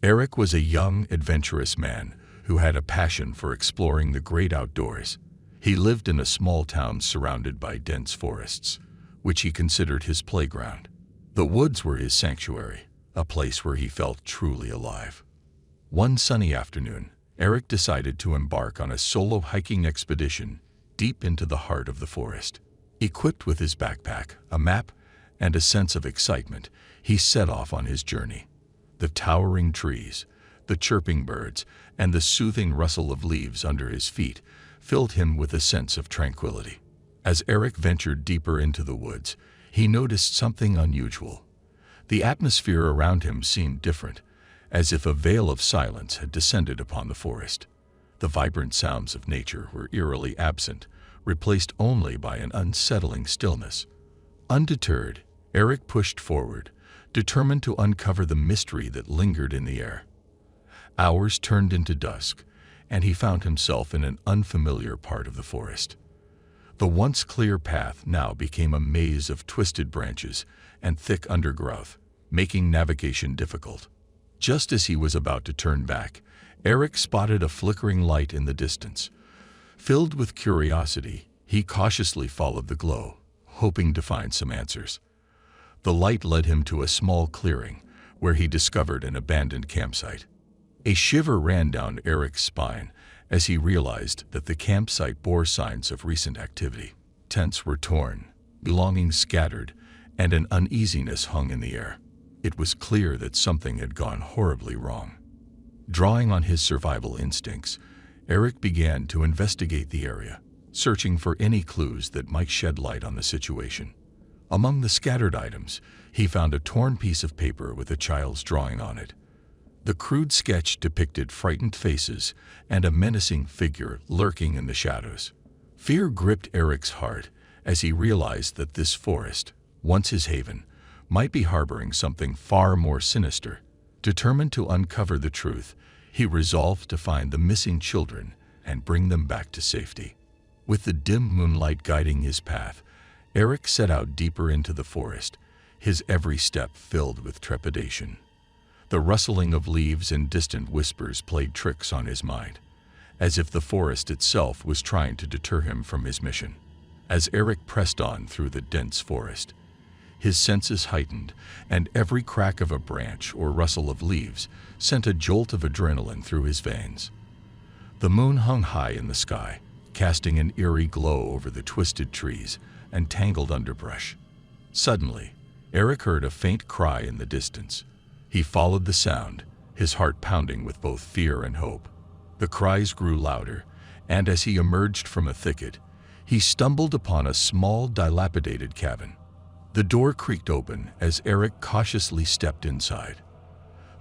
Eric was a young, adventurous man who had a passion for exploring the great outdoors. He lived in a small town surrounded by dense forests, which he considered his playground. The woods were his sanctuary, a place where he felt truly alive. One sunny afternoon, Eric decided to embark on a solo hiking expedition deep into the heart of the forest. Equipped with his backpack, a map, and a sense of excitement, he set off on his journey. The towering trees, the chirping birds, and the soothing rustle of leaves under his feet filled him with a sense of tranquility. As Eric ventured deeper into the woods, he noticed something unusual. The atmosphere around him seemed different, as if a veil of silence had descended upon the forest. The vibrant sounds of nature were eerily absent, replaced only by an unsettling stillness. Undeterred, Eric pushed forward, determined to uncover the mystery that lingered in the air. Hours turned into dusk, and he found himself in an unfamiliar part of the forest. The once clear path now became a maze of twisted branches and thick undergrowth, making navigation difficult. Just as he was about to turn back, Eric spotted a flickering light in the distance. Filled with curiosity, he cautiously followed the glow, hoping to find some answers. The light led him to a small clearing, where he discovered an abandoned campsite. A shiver ran down Eric's spine as he realized that the campsite bore signs of recent activity. Tents were torn, belongings scattered, and an uneasiness hung in the air. It was clear that something had gone horribly wrong. Drawing on his survival instincts, Eric began to investigate the area, searching for any clues that might shed light on the situation. Among the scattered items, he found a torn piece of paper with a child's drawing on it. The crude sketch depicted frightened faces and a menacing figure lurking in the shadows. Fear gripped Eric's heart as he realized that this forest, once his haven, might be harboring something far more sinister. Determined to uncover the truth, he resolved to find the missing children and bring them back to safety. With the dim moonlight guiding his path, Eric set out deeper into the forest, his every step filled with trepidation. The rustling of leaves and distant whispers played tricks on his mind, as if the forest itself was trying to deter him from his mission. As Eric pressed on through the dense forest, his senses heightened, and every crack of a branch or rustle of leaves sent a jolt of adrenaline through his veins. The moon hung high in the sky, casting an eerie glow over the twisted trees and tangled underbrush. Suddenly, Eric heard a faint cry in the distance. He followed the sound, his heart pounding with both fear and hope. The cries grew louder, and as he emerged from a thicket, he stumbled upon a small, dilapidated cabin. The door creaked open as Eric cautiously stepped inside.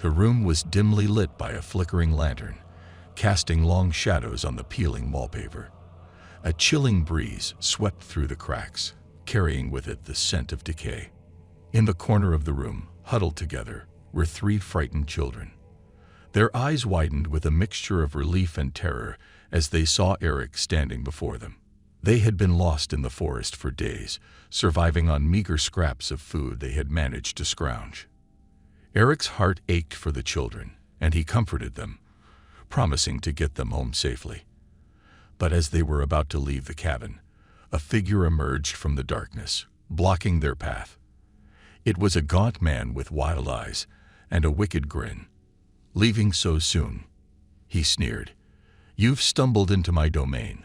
The room was dimly lit by a flickering lantern, casting long shadows on the peeling wallpaper. A chilling breeze swept through the cracks, carrying with it the scent of decay. In the corner of the room, huddled together, were 3 frightened children. Their eyes widened with a mixture of relief and terror as they saw Eric standing before them. They had been lost in the forest for days, surviving on meager scraps of food they had managed to scrounge. Eric's heart ached for the children, and he comforted them, promising to get them home safely. But as they were about to leave the cabin, a figure emerged from the darkness, blocking their path. It was a gaunt man with wild eyes and a wicked grin. "Leaving so soon?" he sneered. "You've stumbled into my domain,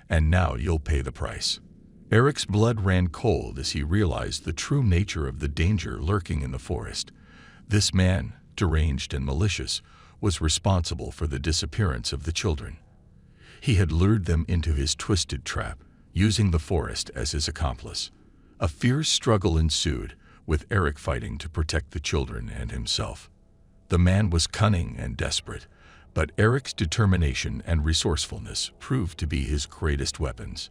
and now you'll pay the price." Eric's blood ran cold as he realized the true nature of the danger lurking in the forest. This man, deranged and malicious, was responsible for the disappearance of the children. He had lured them into his twisted trap, using the forest as his accomplice. A fierce struggle ensued, with Eric fighting to protect the children and himself. The man was cunning and desperate, but Eric's determination and resourcefulness proved to be his greatest weapons.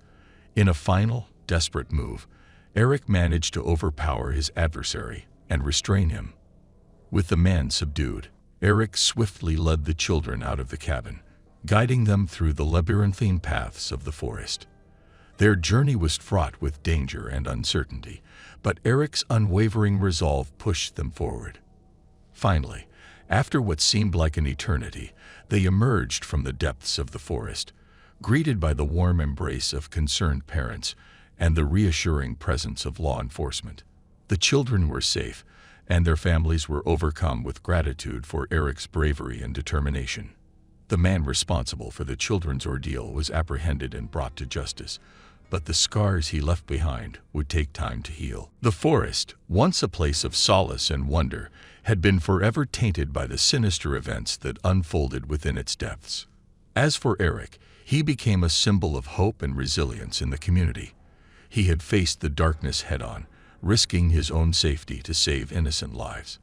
In a final, desperate move, Eric managed to overpower his adversary and restrain him. With the man subdued, Eric swiftly led the children out of the cabin, guiding them through the labyrinthine paths of the forest. Their journey was fraught with danger and uncertainty, but Eric's unwavering resolve pushed them forward. Finally, After what seemed like an eternity, they emerged from the depths of the forest, greeted by the warm embrace of concerned parents and the reassuring presence of law enforcement. The children were safe, and their families were overcome with gratitude for Eric's bravery and determination. The man responsible for the children's ordeal was apprehended and brought to justice, but the scars he left behind would take time to heal. The forest, once a place of solace and wonder, had been forever tainted by the sinister events that unfolded within its depths. As for Eric, he became a symbol of hope and resilience in the community. He had faced the darkness head-on, risking his own safety to save innocent lives.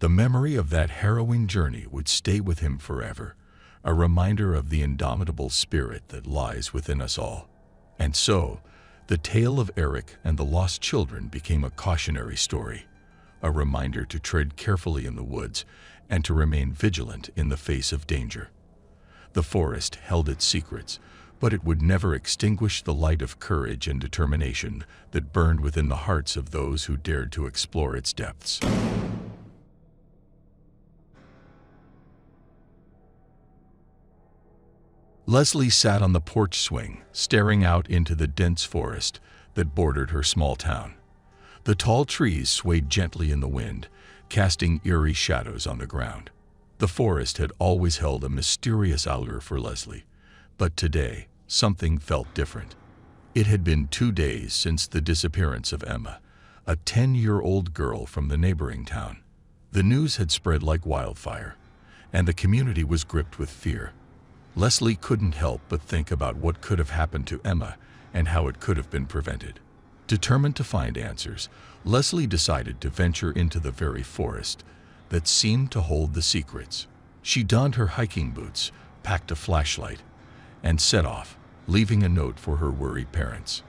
The memory of that harrowing journey would stay with him forever, a reminder of the indomitable spirit that lies within us all. And so, the tale of Eric and the lost children became a cautionary story, a reminder to tread carefully in the woods and to remain vigilant in the face of danger. The forest held its secrets, but it would never extinguish the light of courage and determination that burned within the hearts of those who dared to explore its depths. Leslie sat on the porch swing, staring out into the dense forest that bordered her small town. The tall trees swayed gently in the wind, casting eerie shadows on the ground. The forest had always held a mysterious allure for Leslie, but today, something felt different. It had been 2 days since the disappearance of Emma, a 10-year-old girl from the neighboring town. The news had spread like wildfire, and the community was gripped with fear. Leslie couldn't help but think about what could have happened to Emma and how it could have been prevented. Determined to find answers, Leslie decided to venture into the very forest that seemed to hold the secrets. She donned her hiking boots, packed a flashlight, and set off, leaving a note for her worried parents.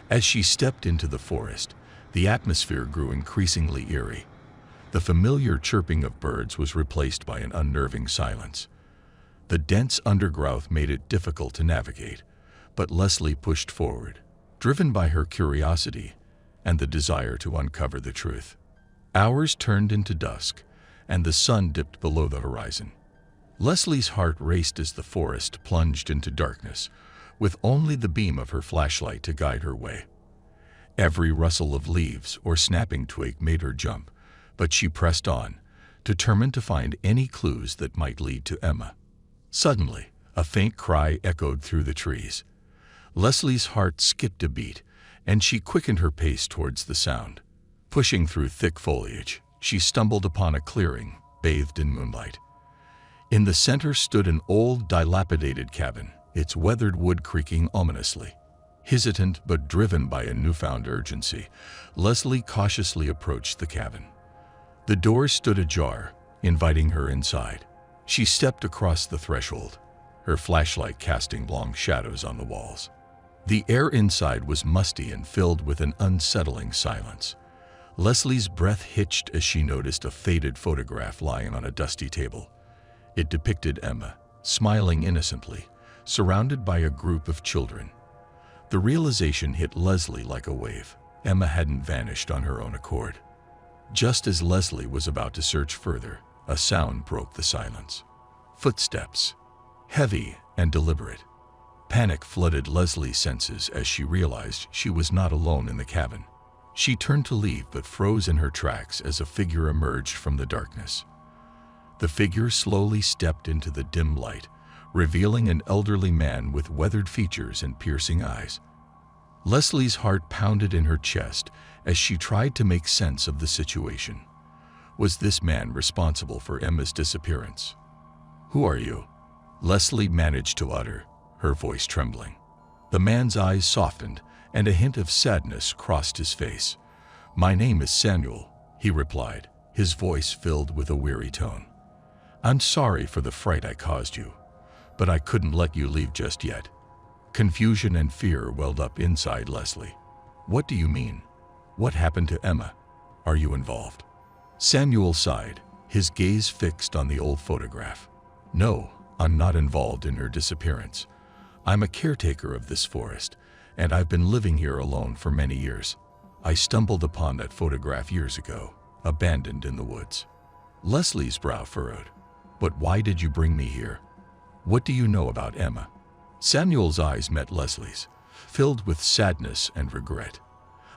As she stepped into the forest, the atmosphere grew increasingly eerie. The familiar chirping of birds was replaced by an unnerving silence. The dense undergrowth made it difficult to navigate, but Leslie pushed forward, driven by her curiosity and the desire to uncover the truth. Hours turned into dusk, and the sun dipped below the horizon. Leslie's heart raced as the forest plunged into darkness, with only the beam of her flashlight to guide her way. Every rustle of leaves or snapping twig made her jump, but she pressed on, determined to find any clues that might lead to Emma. Suddenly, a faint cry echoed through the trees. Leslie's heart skipped a beat, and she quickened her pace towards the sound. Pushing through thick foliage, she stumbled upon a clearing, bathed in moonlight. In the center stood an old, dilapidated cabin, its weathered wood creaking ominously. Hesitant but driven by a newfound urgency, Leslie cautiously approached the cabin. The door stood ajar, inviting her inside. She stepped across the threshold, her flashlight casting long shadows on the walls. The air inside was musty and filled with an unsettling silence. Leslie's breath hitched as she noticed a faded photograph lying on a dusty table. It depicted Emma, smiling innocently, surrounded by a group of children. The realization hit Leslie like a wave. Emma hadn't vanished on her own accord. Just as Leslie was about to search further, a sound broke the silence. Footsteps, heavy and deliberate. Panic flooded Leslie's senses as she realized she was not alone in the cabin. She turned to leave but froze in her tracks as a figure emerged from the darkness. The figure slowly stepped into the dim light, revealing an elderly man with weathered features and piercing eyes. Leslie's heart pounded in her chest as she tried to make sense of the situation. Was this man responsible for Emma's disappearance? "Who are you?" Leslie managed to utter, her voice trembling. The man's eyes softened, and a hint of sadness crossed his face. "My name is Samuel," he replied, his voice filled with a weary tone. "I'm sorry for the fright I caused you, but I couldn't let you leave just yet." Confusion and fear welled up inside Leslie. "What do you mean? What happened to Emma? Are you involved?" Samuel sighed, his gaze fixed on the old photograph. "No, I'm not involved in her disappearance. I'm a caretaker of this forest, and I've been living here alone for many years. I stumbled upon that photograph years ago, abandoned in the woods." Leslie's brow furrowed. But why did you bring me here? What do you know about Emma? Samuel's eyes met Leslie's, filled with sadness and regret.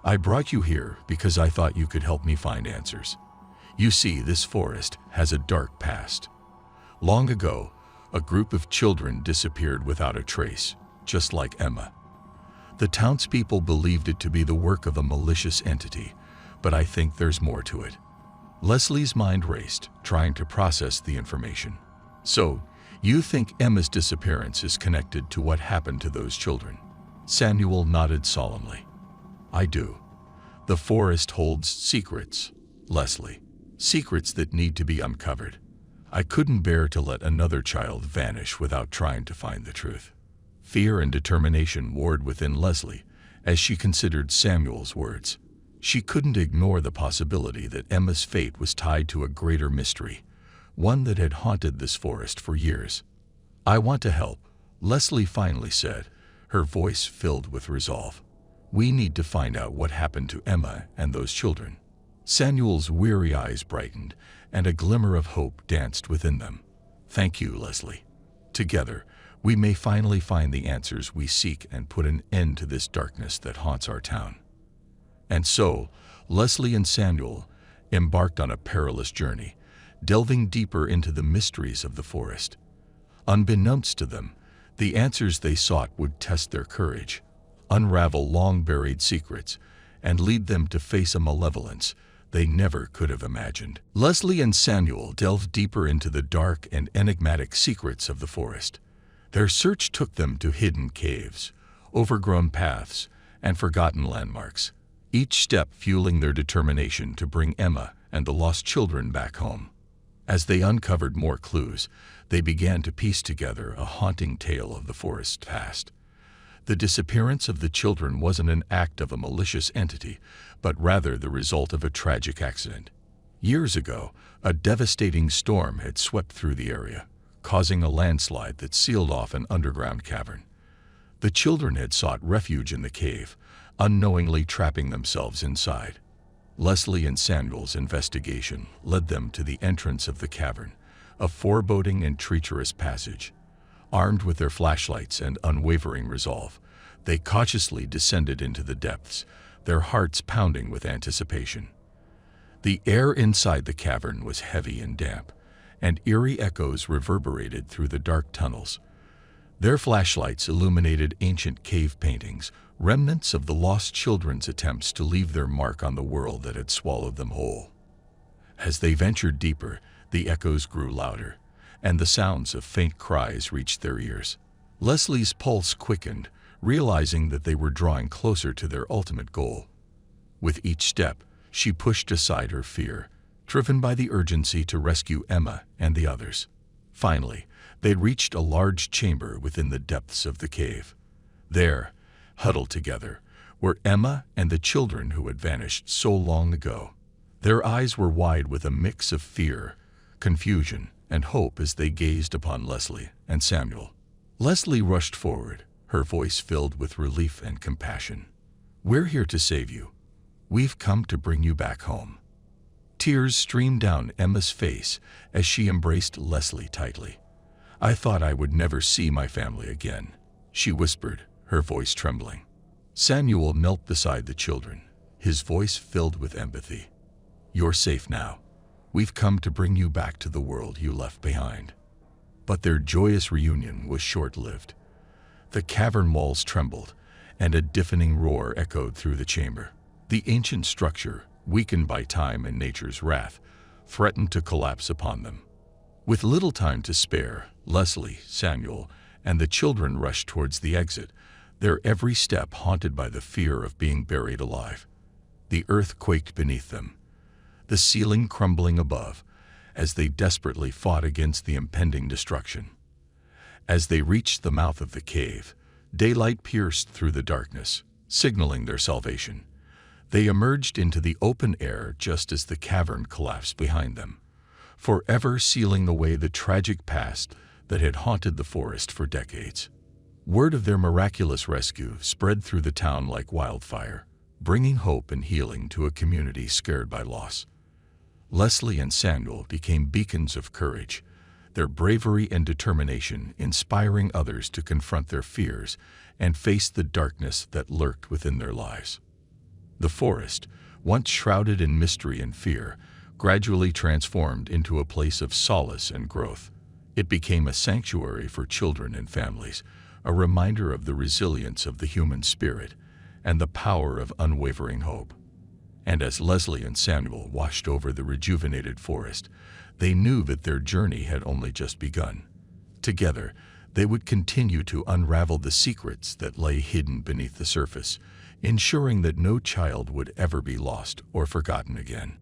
I brought you here because I thought you could help me find answers. You see, this forest has a dark past. Long ago, a group of children disappeared without a trace, just like Emma. The townspeople believed it to be the work of a malicious entity, but I think there's more to it. Leslie's mind raced, trying to process the information. So, you think Emma's disappearance is connected to what happened to those children? Samuel nodded solemnly. I do. The forest holds secrets, Leslie. Secrets that need to be uncovered. I couldn't bear to let another child vanish without trying to find the truth. Fear and determination warred within Leslie as she considered Samuel's words. She couldn't ignore the possibility that Emma's fate was tied to a greater mystery, one that had haunted this forest for years. I want to help, Leslie finally said, her voice filled with resolve. We need to find out what happened to Emma and those children. Samuel's weary eyes brightened, and a glimmer of hope danced within them. Thank you, Leslie. Together, we may finally find the answers we seek and put an end to this darkness that haunts our town. And so, Leslie and Samuel embarked on a perilous journey, delving deeper into the mysteries of the forest. Unbeknownst to them, the answers they sought would test their courage, unravel long-buried secrets, and lead them to face a malevolence they never could have imagined. Leslie and Samuel delved deeper into the dark and enigmatic secrets of the forest. Their search took them to hidden caves, overgrown paths, and forgotten landmarks, each step fueling their determination to bring Emma and the lost children back home. As they uncovered more clues, they began to piece together a haunting tale of the forest's past. The disappearance of the children wasn't an act of a malicious entity, but rather the result of a tragic accident. Years ago, a devastating storm had swept through the area, causing a landslide that sealed off an underground cavern. The children had sought refuge in the cave, unknowingly trapping themselves inside. Leslie and Samuel's investigation led them to the entrance of the cavern, a foreboding and treacherous passage. Armed with their flashlights and unwavering resolve, they cautiously descended into the depths, their hearts pounding with anticipation. The air inside the cavern was heavy and damp, and eerie echoes reverberated through the dark tunnels. Their flashlights illuminated ancient cave paintings, remnants of the lost children's attempts to leave their mark on the world that had swallowed them whole. As they ventured deeper, the echoes grew louder, and the sounds of faint cries reached their ears. Leslie's pulse quickened, realizing that they were drawing closer to their ultimate goal. With each step, she pushed aside her fear, driven by the urgency to rescue Emma and the others. Finally, they'd reached a large chamber within the depths of the cave. There, huddled together, were Emma and the children who had vanished so long ago. Their eyes were wide with a mix of fear, confusion, and hope as they gazed upon Leslie and Samuel. Leslie rushed forward, her voice filled with relief and compassion. "We're here to save you. We've come to bring you back home." Tears streamed down Emma's face as she embraced Leslie tightly. "I thought I would never see my family again," she whispered, her voice trembling. Samuel knelt beside the children, his voice filled with empathy. "You're safe now. We've come to bring you back to the world you left behind." But their joyous reunion was short-lived. The cavern walls trembled, and a deafening roar echoed through the chamber. The ancient structure, weakened by time and nature's wrath, threatened to collapse upon them. With little time to spare, Leslie, Samuel, and the children rushed towards the exit, their every step haunted by the fear of being buried alive. The earth quaked beneath them, the ceiling crumbling above, as they desperately fought against the impending destruction. As they reached the mouth of the cave, daylight pierced through the darkness, signaling their salvation. They emerged into the open air just as the cavern collapsed behind them, forever sealing away the tragic past that had haunted the forest for decades. Word of their miraculous rescue spread through the town like wildfire, bringing hope and healing to a community scared by loss. Leslie and Samuel became beacons of courage, their bravery and determination inspiring others to confront their fears and face the darkness that lurked within their lives. The forest, once shrouded in mystery and fear, gradually transformed into a place of solace and growth. It became a sanctuary for children and families, a reminder of the resilience of the human spirit and the power of unwavering hope. And as Leslie and Samuel watched over the rejuvenated forest, they knew that their journey had only just begun. Together, they would continue to unravel the secrets that lay hidden beneath the surface, ensuring that no child would ever be lost or forgotten again.